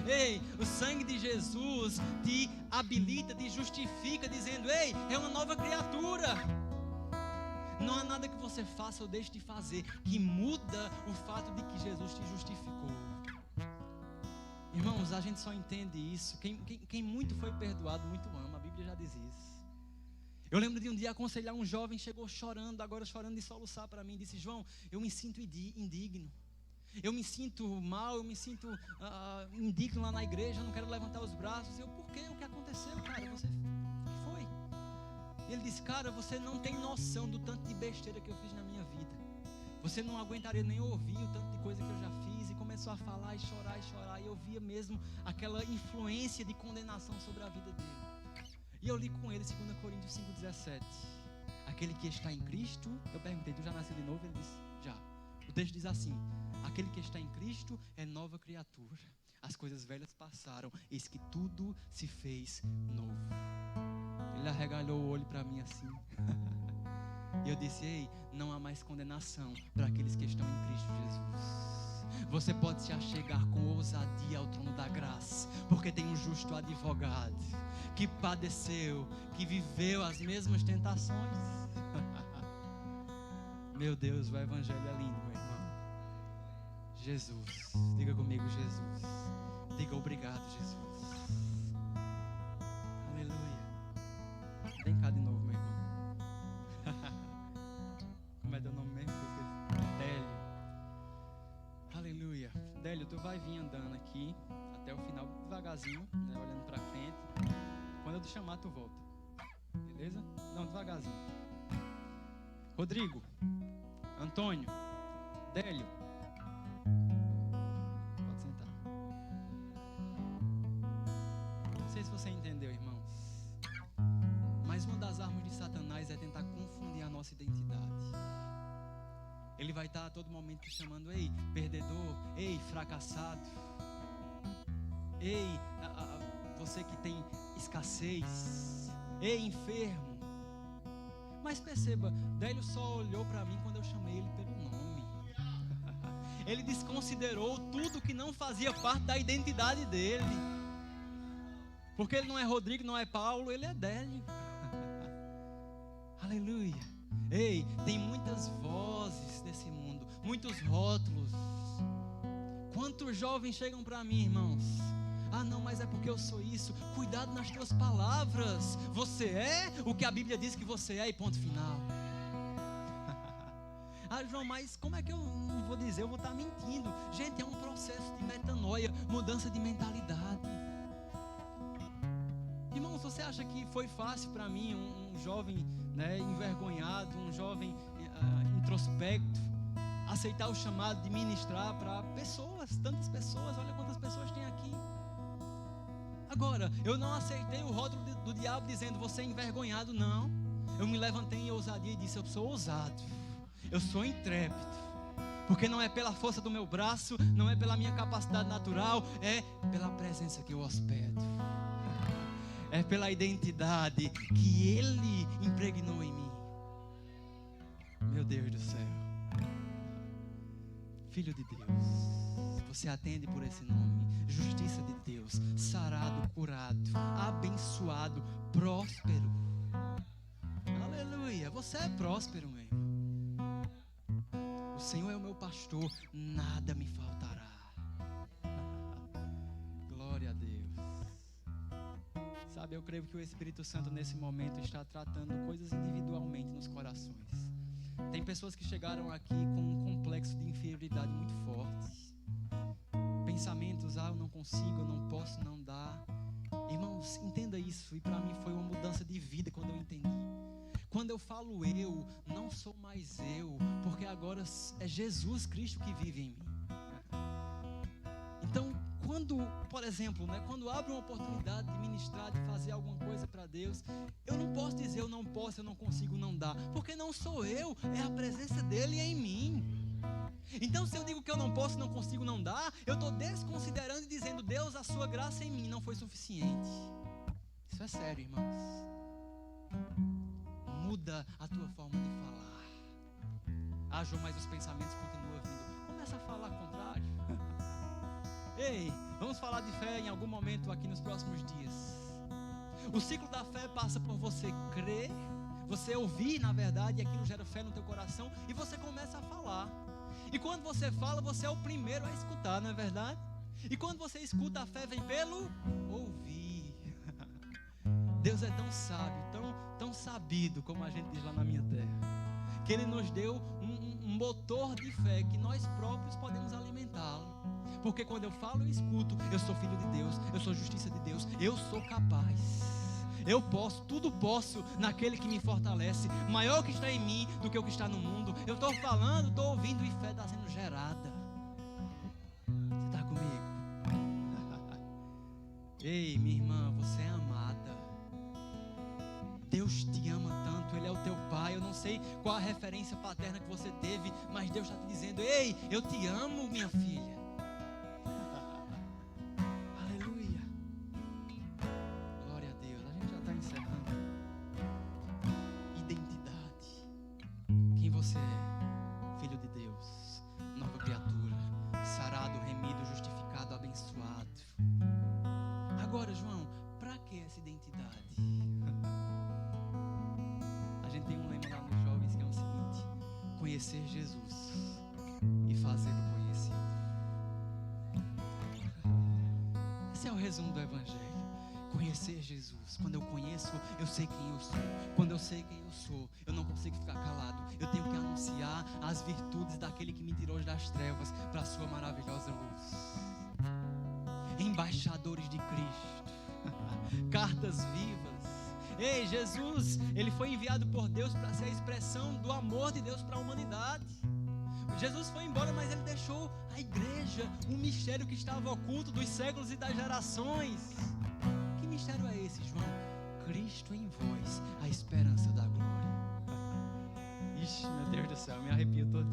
Ei, o sangue de Jesus te habilita, te justifica, dizendo: ei, é uma nova criatura. Não há nada que você faça ou deixe de fazer que muda o fato de que Jesus te justificou. Irmãos, a gente só entende isso. Quem muito foi perdoado, muito ama. A Bíblia já diz isso. Eu lembro de um dia aconselhar um jovem, chegou chorando, agora chorando de soluçar para mim. Disse: João, eu me sinto indigno. Eu me sinto mal, eu me sinto indigno lá na igreja, eu não quero levantar os braços. Eu, por quê? O que aconteceu, cara? O que foi? Ele disse: cara, você não tem noção do tanto de besteira que eu fiz na minha vida. Você não aguentaria nem ouvir o tanto de coisa que eu já fiz. E começou a falar e chorar. E eu via mesmo aquela influência de condenação sobre a vida dele. E eu li com ele 2 Coríntios 5:17. Aquele que está em Cristo, eu perguntei: tu já nasceu de novo? Ele disse: já. O texto diz assim: aquele que está em Cristo é nova criatura. As coisas velhas passaram, eis que tudo se fez novo. Ele arregalou o olho para mim assim. E eu disse: ei, não há mais condenação para aqueles que estão em Cristo Jesus. Você pode se achegar com ousadia ao trono da graça, porque tem um justo advogado que padeceu, que viveu as mesmas tentações. Meu Deus, o evangelho é lindo, meu irmão. Jesus, diga comigo: Jesus. Diga obrigado, Jesus. Aleluia. Vem cá de novo. tu vai vir andando aqui até o final, devagarzinho, né, olhando pra frente. Quando eu te chamar, tu volta. Beleza? Não, devagarzinho. Rodrigo, Antônio, Délio. Pode sentar. Não sei se você entendeu, irmãos. Mas uma das armas de Satanás é tentar confundir a nossa identidade. Ele vai estar a todo momento te chamando: ei, perdedor, ei, fracassado, ei, você que tem escassez, ei, enfermo. Mas perceba, Délio só olhou para mim quando eu chamei ele pelo nome. Ele desconsiderou tudo que não fazia parte da identidade dele. Porque ele não é Rodrigo, não é Paulo, ele é Délio. Aleluia. Ei, tem muitas vozes nesse mundo, muitos rótulos. Quantos jovens chegam para mim, irmãos? Ah, não, mas é porque eu sou isso. Cuidado nas tuas palavras. Você é o que a Bíblia diz que você é, e ponto final. Ah, João, mas como é que eu não vou dizer? Eu vou estar mentindo. Gente, é um processo de metanoia, mudança de mentalidade. Irmãos, você acha que foi fácil para mim, um jovem, né, envergonhado, um jovem introspecto, aceitar o chamado de ministrar para pessoas, tantas pessoas? Olha quantas pessoas tem aqui. Agora, eu não aceitei o rótulo do diabo dizendo: você é envergonhado, não. Eu me levantei em ousadia e disse: eu sou ousado, eu sou intrépido, porque não é pela força do meu braço, não é pela minha capacidade natural, é pela presença que eu hospedo, é pela identidade que Ele impregnou em mim. Meu Deus do céu. Filho de Deus, você atende por esse nome. Justiça de Deus, sarado, curado, abençoado, próspero. Aleluia, você é próspero, meu irmão. O Senhor é o meu pastor, nada me faltará. Glória a Deus. Sabe, eu creio que o Espírito Santo nesse momento está tratando coisas individualmente nos corações. Tem pessoas que chegaram aqui com um complexo de inferioridade muito forte. Pensamentos: eu não consigo, eu não posso, não dá. Irmãos, entenda isso. E para mim foi uma mudança de vida quando eu entendi. Quando eu falo eu, não sou mais eu, porque agora é Jesus Cristo que vive em mim. Então, quando, por exemplo, né, quando abre uma oportunidade de ministrar, de fazer alguma coisa para Deus, eu não posso dizer eu não posso, eu não consigo, não dá, porque não sou eu, é a presença dele em mim. Então, se eu digo que eu não posso, não consigo, não dá, eu estou desconsiderando e dizendo: Deus, a sua graça em mim não foi suficiente. Isso é sério, irmãos. Muda a tua forma de falar. Ah, João, mas os pensamentos continuam vindo. Começa a falar contrário. Ei, vamos falar de fé em algum momento aqui nos próximos dias. O ciclo da fé passa por você crer, você ouvir, na verdade, e aquilo gera fé no teu coração, e você começa a falar. E quando você fala, você é o primeiro a escutar, não é verdade? E quando você escuta, a fé vem pelo ouvir. Deus é tão sábio, tão sabido, como a gente diz lá na minha terra, que Ele nos deu um motor de fé que nós próprios podemos alimentá-lo. Porque quando eu falo, eu escuto: eu sou filho de Deus, eu sou justiça de Deus, eu sou capaz, eu posso, tudo posso naquele que me fortalece. Maior que está em mim do que o que está no mundo. Eu estou falando, estou ouvindo, e fé está sendo gerada. Você está comigo? Ei, minha irmã, você é amada. Deus te ama tanto, Ele é o teu pai. Eu não sei qual a referência paterna que você teve, mas Deus está te dizendo: ei, eu te amo, minha filha. Aleluia. Glória a Deus. A gente já está encerrando. Identidade. Quem você é? Filho de Deus, nova criatura, sarado, remido, justificado, abençoado. Agora, João, para que essa identidade? A gente tem um lema lá nos jovens que é o seguinte: conhecer Jesus e fazê-lo conhecido. Esse é o resumo do Evangelho. conhecer Jesus. Quando eu conheço, eu sei quem eu sou. Quando eu sei quem eu sou, eu não consigo ficar calado. Eu tenho que anunciar as virtudes daquele que me tirou das trevas para a sua maravilhosa luz. Embaixadores de Cristo, cartas vivas. Ei, Jesus, ele foi enviado por Deus para ser a expressão do amor de Deus para a humanidade. Jesus foi embora, mas ele deixou a igreja, um mistério que estava oculto dos séculos e das gerações. Que mistério é esse, João? Cristo em vós, a esperança da glória. Ixi, meu Deus do céu, me arrepio todo.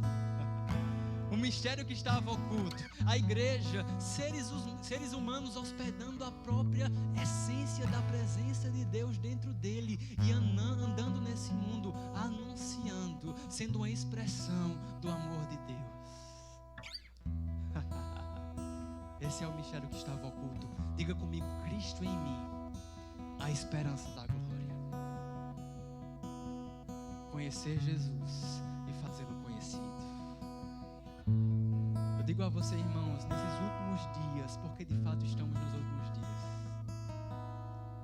O mistério que estava oculto, a igreja, seres humanos hospedando a própria essência da presença de Deus dentro dele e andando nesse mundo, anunciando, sendo uma expressão do amor de Deus. Esse é o mistério que estava oculto. Diga comigo: Cristo em mim, a esperança da glória. Conhecer Jesus e fazê-lo conhecido. Eu digo a você, irmãos, nesses últimos dias, porque de fato estamos nos últimos dias.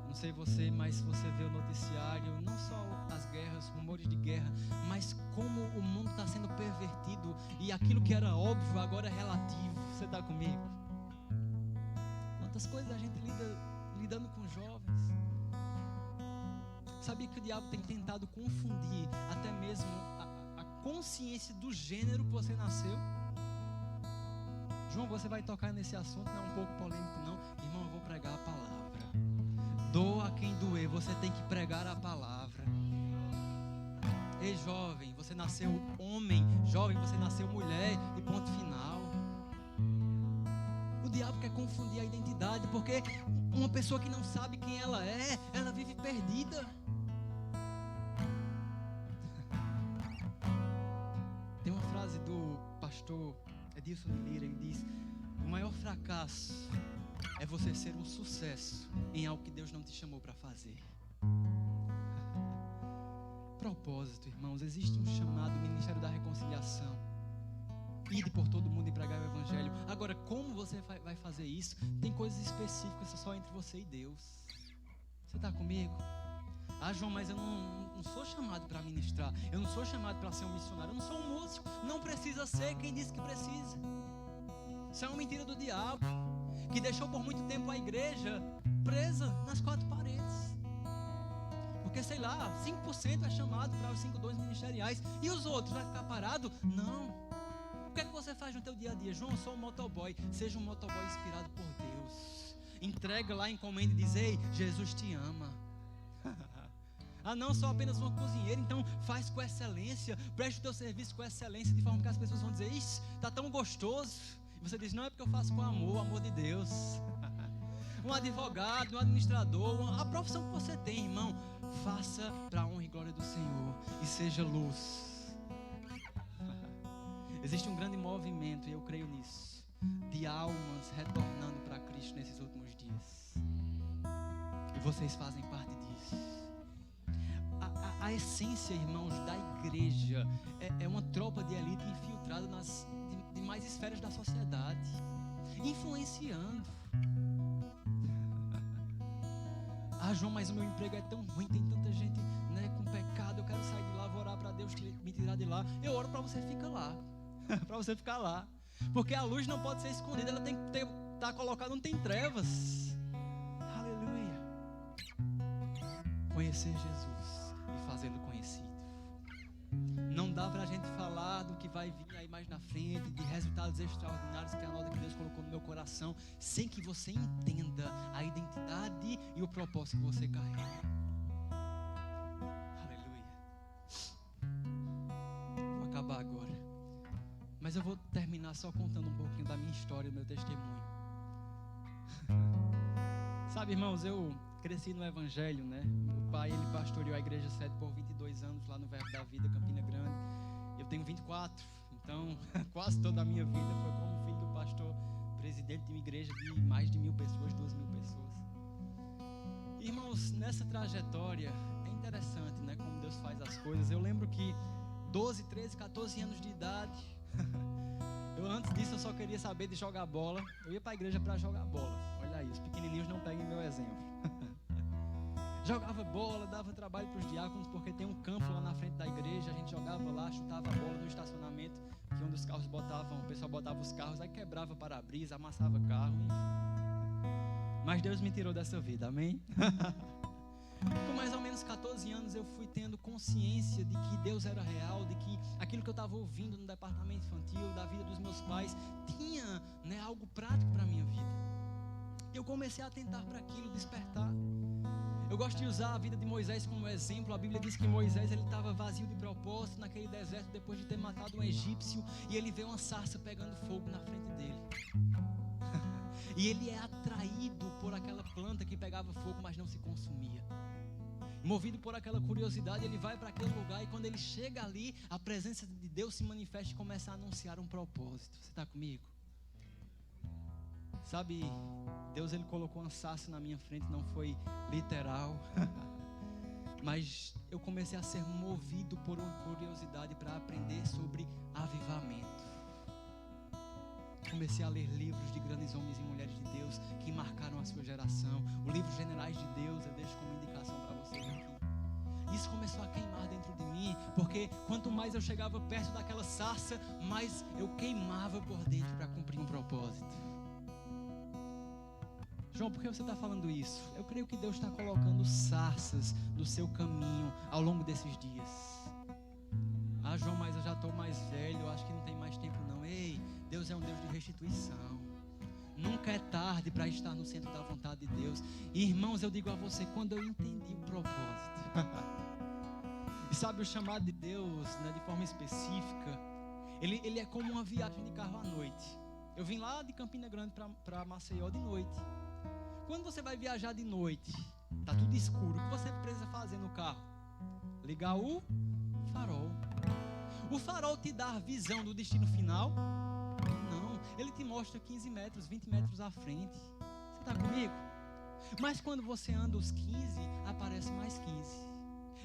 Não sei você, mas se você vê o noticiário, não só as guerras, rumores de guerra, mas como o mundo está sendo pervertido e aquilo que era óbvio agora é relativo. Você está comigo? Quantas coisas a gente lidando com jovens. Sabia que o diabo tem tentado confundir até mesmo a consciência do gênero que você nasceu? João, você vai tocar nesse assunto, não é um pouco polêmico não. Irmão, eu vou pregar a palavra. Doa quem doer, você tem que pregar a palavra. Ei, jovem, você nasceu homem. Jovem, você nasceu mulher. E ponto final. O diabo quer confundir a identidade, porque uma pessoa que não sabe quem ela é, ela vive perdida. Tem uma frase do pastor Edilson Lira, ele diz: o maior fracasso é você ser um sucesso em algo que Deus não te chamou para fazer. Propósito, irmãos, existe um chamado, Ministério da Reconciliação. Ide por todo mundo e pregar o Evangelho. Agora, como você vai fazer isso? Tem coisas específicas só entre você e Deus. Você está comigo? Ah, João, mas eu não sou chamado para ministrar. Eu não sou chamado para ser um missionário. Eu não sou um músico. Não precisa ser. Quem disse que precisa? Isso é uma mentira do diabo, que deixou por muito tempo a igreja presa nas quatro paredes. Porque, sei lá, 5% é chamado para os 5 dons ministeriais. E os outros? Vai ficar parado? Não. O que é que você faz no teu dia a dia? João, eu sou um motoboy. Seja um motoboy inspirado por Deus. Entrega lá, encomenda e diz: ei, Jesus te ama. Ah, não, sou apenas uma cozinheira. Então faz com excelência. Preste o teu serviço com excelência, de forma que as pessoas vão dizer: isso, está tão gostoso. E você diz: não, é porque eu faço com amor, o amor de Deus. Um advogado, um administrador, a profissão que você tem, irmão, faça para a honra e glória do Senhor e seja luz. Existe um grande movimento, e eu creio nisso, de almas retornando para Cristo nesses últimos dias. E vocês fazem parte disso. A essência, irmãos, da igreja é uma tropa de elite infiltrada nas demais esferas da sociedade, influenciando. Ah, João, mas o meu emprego é tão ruim, tem tanta gente, né, com pecado, eu quero sair de lá, vou orar para Deus me tirar de lá. Eu oro para você ficar lá. Para você ficar lá, porque a luz não pode ser escondida, ela tem que estar colocada onde tem trevas. Aleluia. Conhecer Jesus e fazê-lo conhecido. Não dá para a gente falar do que vai vir aí mais na frente, de resultados extraordinários, que é a nota que Deus colocou no meu coração, sem que você entenda a identidade e o propósito que você carrega. Aleluia. Vou acabar agora, mas eu vou terminar só contando um pouquinho da minha história, do meu testemunho. Sabe, irmãos, eu cresci no Evangelho, né? Meu pai, ele pastoreou a Igreja 7 por 22 anos lá no Verbo da Vida, Campina Grande. Eu tenho 24, então quase toda a minha vida foi como filho do pastor, presidente de uma igreja de mais de 1.000 pessoas, 2.000 pessoas. Irmãos, nessa trajetória, é interessante, né? Como Deus faz as coisas. Eu lembro que 12, 13, 14 anos de idade, antes disso eu só queria saber de jogar bola. Eu ia para a igreja para jogar bola. Olha aí, os pequenininhos não peguem meu exemplo. Jogava bola, dava trabalho para os diáconos, porque tem um campo lá na frente da igreja. A gente jogava lá, chutava a bola no estacionamento, que onde os carros botavam, o pessoal botava os carros, aí quebrava para-brisa, amassava carro, enfim. Mas Deus me tirou dessa vida, amém? Com mais ou menos 14 anos eu fui tendo consciência de que Deus era real, de que aquilo que eu estava ouvindo no departamento infantil, da vida dos meus pais, tinha, né, algo prático para a minha vida. Eu comecei a atentar para aquilo, despertar. Eu gosto de usar a vida de Moisés como exemplo. A Bíblia diz que Moisés estava vazio de propósito naquele deserto depois de ter matado um egípcio, e ele vê uma sarça pegando fogo na frente dele. E ele é atraído por aquela planta que pegava fogo, mas não se consumia. Movido por aquela curiosidade, ele vai para aquele lugar, e quando ele chega ali, a presença de Deus se manifesta e começa a anunciar um propósito. Você está comigo? Sabe, Deus ele colocou uma sarça na minha frente, não foi literal, mas eu comecei a ser movido por uma curiosidade para aprender sobre avivamento. Comecei a ler livros de grandes homens e mulheres de Deus que marcaram a sua geração. O livro Generais de Deus, eu deixo como indicação para vocês aqui. Isso começou a queimar dentro de mim, porque quanto mais eu chegava perto daquela sarça, mais eu queimava por dentro para cumprir um propósito. João, por que você está falando isso? Eu creio que Deus está colocando sarças no seu caminho ao longo desses dias. Ah, João, mas eu já estou mais velho, eu acho que não tem mais tempo não. Ei, Deus é um Deus de restituição. Nunca é tarde para estar no centro da vontade de Deus. E, irmãos, eu digo a você, quando eu entendi o propósito, e sabe, o chamado de Deus, né, de forma específica, ele é como uma viagem de carro à noite. Eu vim lá de Campina Grande para Maceió de noite. Quando você vai viajar de noite, tá tudo escuro, o que você precisa fazer no carro? Ligar o farol. O farol te dá a visão do destino final? Não, ele te mostra 15 metros, 20 metros à frente. Você está comigo? Mas quando você anda os 15, aparece mais 15.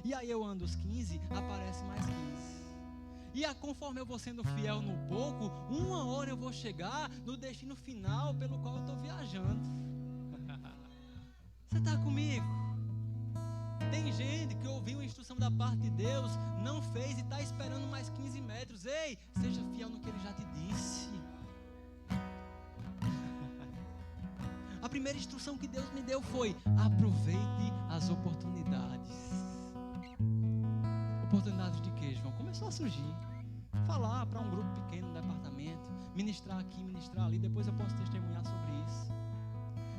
E aí eu ando os 15, aparece mais 15. E conforme eu vou sendo fiel no pouco, uma hora eu vou chegar no destino final pelo qual eu estou viajando. Você está comigo? Tem gente que ouviu a instrução da parte de Deus, não fez e está esperando mais 15 metros. Ei, seja fiel no que Ele já te disse. A primeira instrução que Deus me deu foi: aproveite as oportunidades. Oportunidades de quê, João? Começou a surgir. Falar para um grupo pequeno no departamento, ministrar aqui, ministrar ali, depois eu posso testemunhar sobre isso.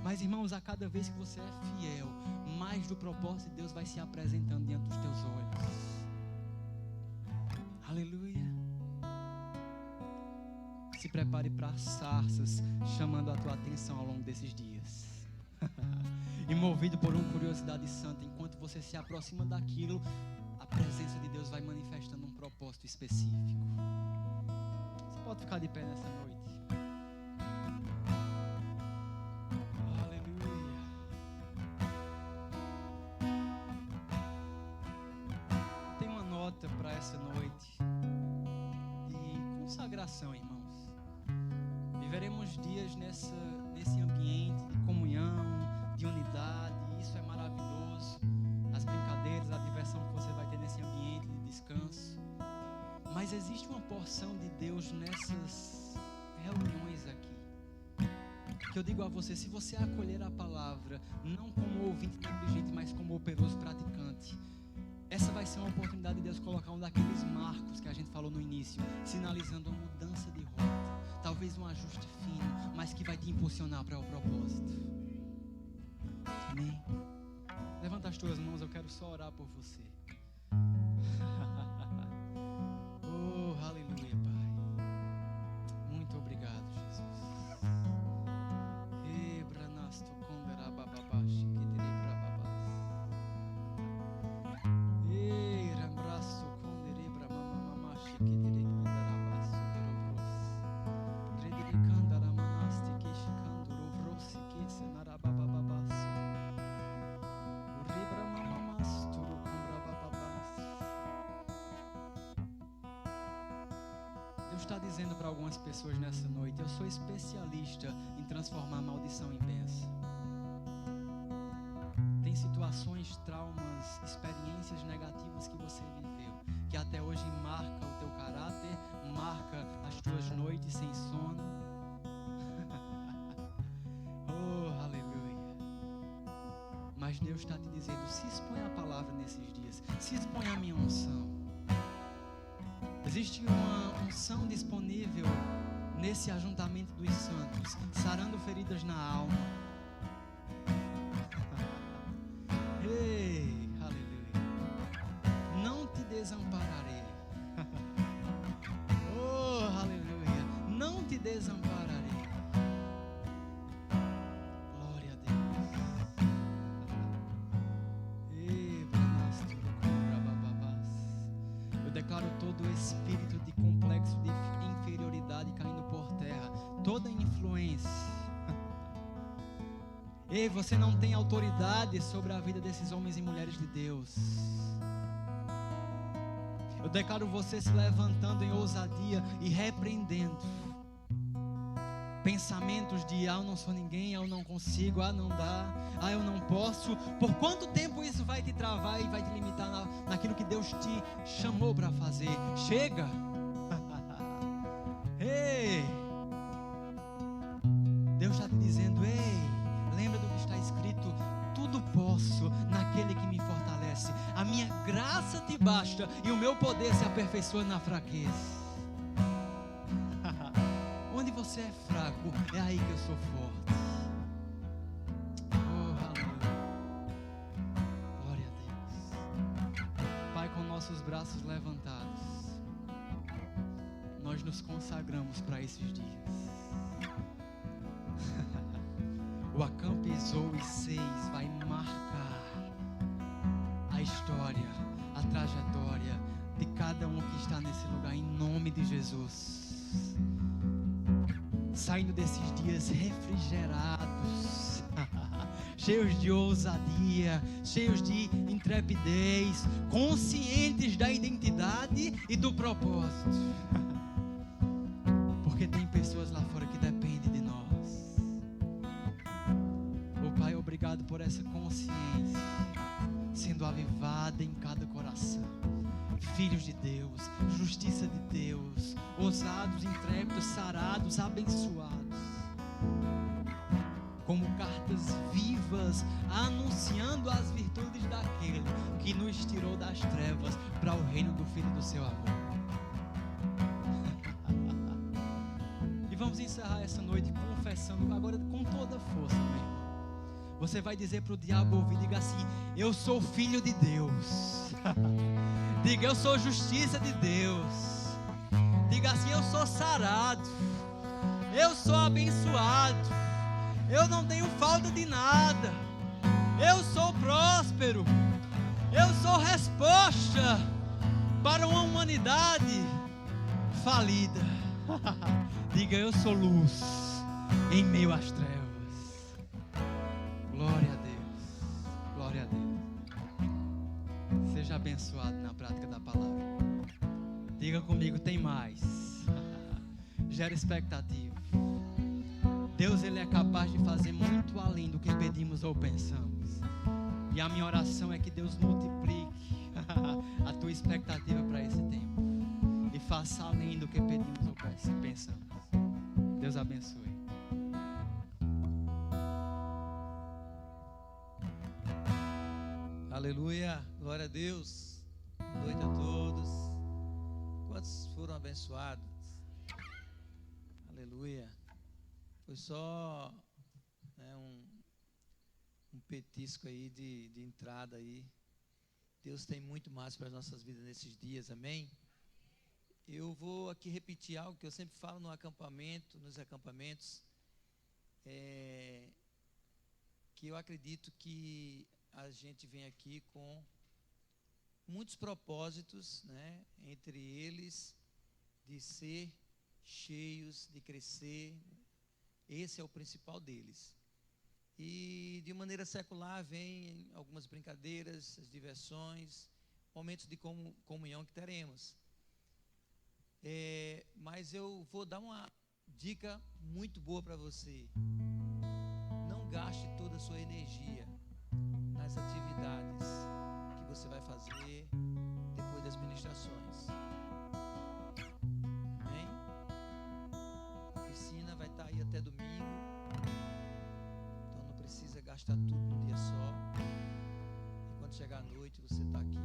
Mas, irmãos, a cada vez que você é fiel, mais do propósito de Deus vai se apresentando diante dos teus olhos. Aleluia. Se prepare para sarças chamando a tua atenção ao longo desses dias. E movido por uma curiosidade santa, enquanto você se aproxima daquilo, a presença de Deus vai manifestando um propósito específico. Você pode ficar de pé nessa noite. Para essa noite de consagração, irmãos. Viveremos dias nesse ambiente de comunhão, de unidade. Isso é maravilhoso. As brincadeiras, a diversão que você vai ter nesse ambiente de descanso. Mas existe uma porção de Deus nessas reuniões aqui, que eu digo a você: se você acolher a palavra não como ouvinte negligente, mas como operoso praticante, essa vai ser uma oportunidade de Deus colocar um daqueles marcos que a gente falou no início, sinalizando uma mudança de rota, talvez um ajuste fino, mas que vai te impulsionar para o propósito. Amém? Levanta as tuas mãos, eu quero só orar por você. Oh, aleluia, Pai. Muito obrigado, Jesus. Está dizendo para algumas pessoas nessa noite: eu sou especialista em transformar maldição em bênção. Tem situações, traumas experiências negativas que você viveu, que até hoje marca o teu caráter, marca as tuas noites sem sono. Oh, aleluia. Mas Deus está te dizendo, se expõe a palavra nesses dias, se expõe a minha unção. Existe uma unção disponível nesse ajuntamento dos santos, sarando feridas na alma. Ei, aleluia. Não te desampararei. Oh, aleluia. Não te desampararei. Glória a Deus. Eu declaro todo o espírito de complexo de inferioridade caindo por terra, toda influência. Ei, você não tem autoridade sobre a vida desses homens e mulheres de Deus. Eu declaro você se levantando em ousadia e repreendendo pensamentos de eu não sou ninguém, eu não consigo, não dá, eu não posso. Por quanto tempo isso vai te travar e vai te limitar naquilo que Deus te chamou para fazer? Chega! Ei! Deus está te dizendo, ei, lembra do que está escrito, tudo posso naquele que me fortalece, a minha graça te basta e o meu poder se aperfeiçoa na fraqueza. Onde você é fraco, é aí que eu sou forte. Oh, aleluia. Glória a Deus. Pai, com nossos braços levantados, nós nos consagramos para esses dias. O Acampe Zoe 6 vai marcar a história, a trajetória de cada um que está nesse lugar, em nome de Jesus. Saindo desses dias refrigerados, cheios de ousadia, cheios de intrepidez, conscientes da identidade e do propósito. Porque tem pessoas lá fora que dependem de nós. Oh Pai, obrigado por essa consciência sendo avivada em cada coração. Filhos de Deus, justiça de Deus, ousados, intrépidos, sarados, abençoados, como cartas vivas, anunciando as virtudes daquele que nos tirou das trevas para o reino do Filho do seu amor. E vamos encerrar essa noite confessando agora com toda a força, meu irmão. Você vai dizer para o diabo ouvir, diga assim, eu sou filho de Deus. Diga, eu sou justiça de Deus. Diga assim, eu sou sarado, eu sou abençoado, eu não tenho falta de nada, eu sou próspero, eu sou resposta para uma humanidade falida. Diga, eu sou luz em meio às trevas. Glória a Deus, glória a Deus. Seja abençoado na prática da palavra. Diga comigo, tem mais. Gera expectativa. Deus, Ele é capaz de fazer muito além do que pedimos ou pensamos. E a minha oração é que Deus multiplique a tua expectativa para esse tempo. E faça além do que pedimos ou pensamos. Deus abençoe. Aleluia, glória a Deus. Boa noite a todos. Quantos foram abençoados? Aleluia. Foi só um petisco aí de entrada aí. Deus tem muito mais para as nossas vidas nesses dias, amém? Eu vou aqui repetir algo que eu sempre falo nos acampamentos, que eu acredito que a gente vem aqui com muitos propósitos, né? Entre eles, de ser cheios, de crescer. Esse é o principal deles. E de maneira secular vem algumas brincadeiras, as diversões, momentos de comunhão que teremos. Mas eu vou dar uma dica muito boa para você. Não gaste toda a sua energia nas atividades que você vai fazer depois das ministrações. Amém? A piscina vai estar aí até domingo. Então não precisa gastar tudo num dia só. E quando chegar a noite, você está aqui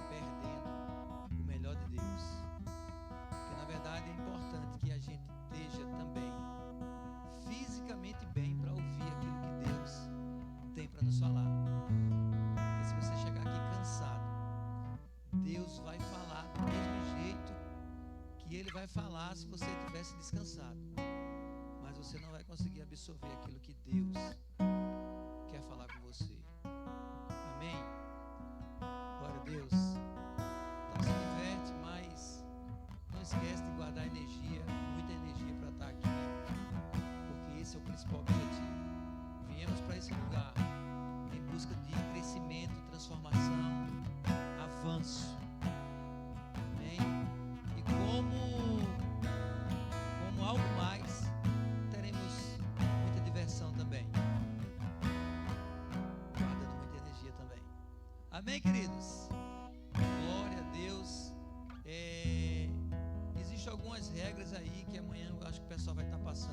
perdendo o melhor de Deus. Porque na verdade é importante que a gente esteja também fisicamente bem para ouvir aquilo que Deus tem para nos falar. Porque se você chegar aqui cansado, Deus vai falar do mesmo jeito que Ele vai falar se você tivesse descansado. Mas você não vai conseguir absorver aquilo que Deus quer falar com você. Amém? Glória a Deus. Então se diverte, mas não esquece de guardar energia, muita energia para estar aqui. Porque esse é o principal objetivo. Viemos para esse lugar em busca de crescimento, transformação, avanço. Amém? E como algo mais, teremos muita diversão também. Guardando muita energia também. Amém, queridos? Glória a Deus. Existem algumas regras aí que amanhã eu acho que o pessoal vai estar passando.